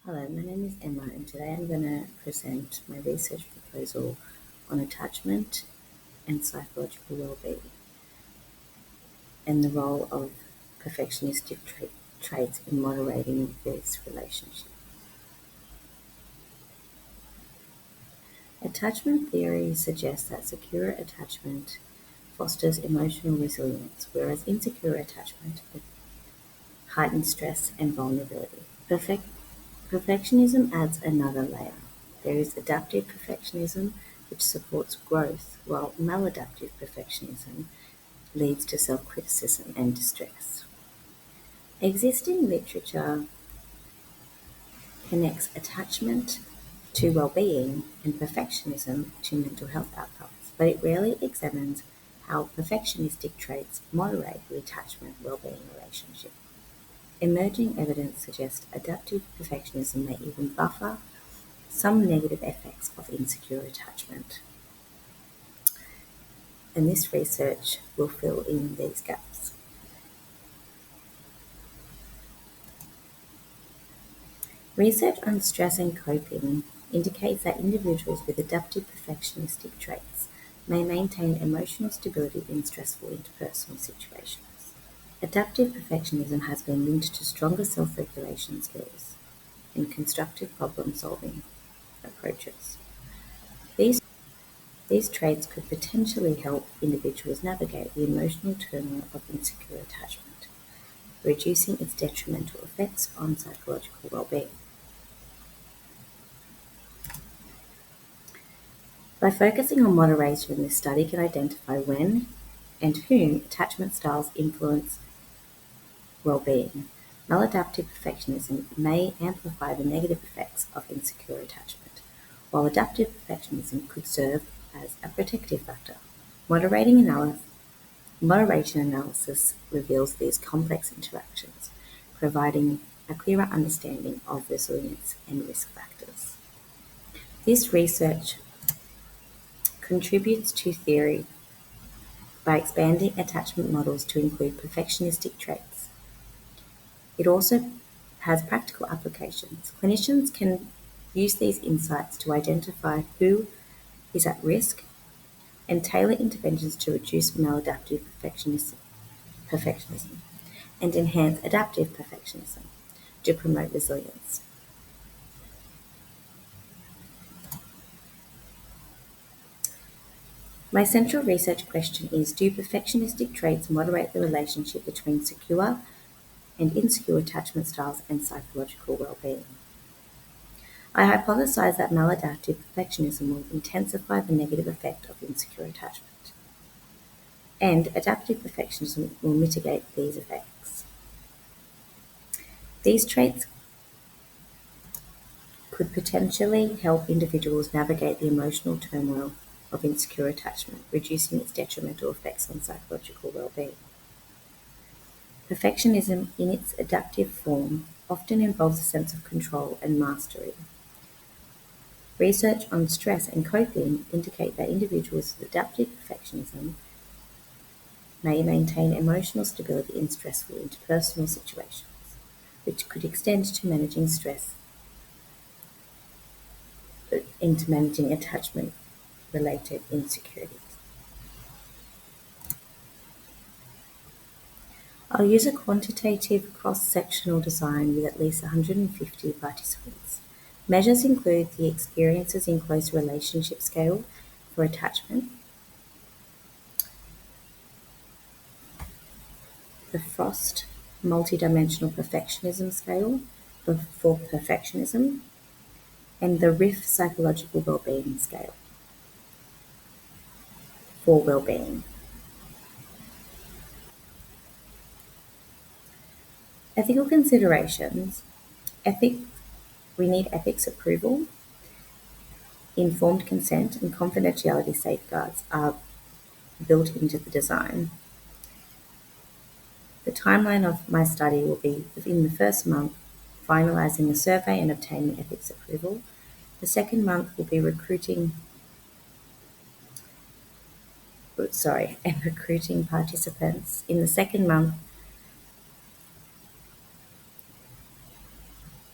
Hello, my name is Emma, and today I'm going to present my research proposal on attachment and psychological well-being and the role of perfectionistic traits in moderating this relationship. Attachment theory suggests that secure attachment fosters emotional resilience, whereas insecure attachment heightens stress and vulnerability. Perfectionism adds another layer. There is adaptive perfectionism, which supports growth, while maladaptive perfectionism leads to self-criticism and distress. Existing literature connects attachment to well-being and perfectionism to mental health outcomes, but it rarely examines how perfectionistic traits moderate the attachment well-being relationship. Emerging evidence suggests adaptive perfectionism may even buffer some negative effects of insecure attachment. And this research will fill in these gaps. Research on stress and coping indicates that individuals with adaptive perfectionistic traits may maintain emotional stability in stressful interpersonal situations. Adaptive perfectionism has been linked to stronger self-regulation skills and constructive problem-solving approaches. These traits could potentially help individuals navigate the emotional turmoil of insecure attachment, reducing its detrimental effects on psychological well-being. By focusing on moderation, this study can identify when and whom attachment styles influence well-being. Maladaptive perfectionism may amplify the negative effects of insecure attachment, while adaptive perfectionism could serve as a protective factor. Moderation analysis reveals these complex interactions, providing a clearer understanding of resilience and risk factors. This research contributes to theory by expanding attachment models to include perfectionistic traits. It also has practical applications. Clinicians can use these insights to identify who is at risk and tailor interventions to reduce maladaptive perfectionism and enhance adaptive perfectionism to promote resilience. My central research question is, do perfectionistic traits moderate the relationship between secure and insecure attachment styles and psychological well-being? I hypothesize that maladaptive perfectionism will intensify the negative effect of insecure attachment, and adaptive perfectionism will mitigate these effects. These traits could potentially help individuals navigate the emotional turmoil of insecure attachment, reducing its detrimental effects on psychological well-being. Perfectionism, in its adaptive form, often involves a sense of control and mastery. Research on stress and coping indicate that individuals with adaptive perfectionism may maintain emotional stability in stressful interpersonal situations, which could extend to managing stress into managing attachment-related insecurities. I'll use a quantitative cross-sectional design with at least 150 participants. Measures include the Experiences in Close Relationship Scale for attachment, the Frost Multidimensional Perfectionism Scale for perfectionism, and the RIF Psychological Wellbeing Scale for well-being. Ethical considerations. We need ethics approval, informed consent, and confidentiality safeguards are built into the design. The timeline of my study will be within the first month, finalizing the survey and obtaining ethics approval. The second month will be recruiting participants. In the second month,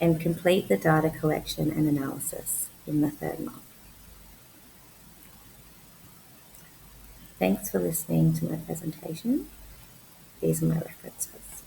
and complete the data collection and analysis in the third month. Thanks for listening to my presentation. These are my references.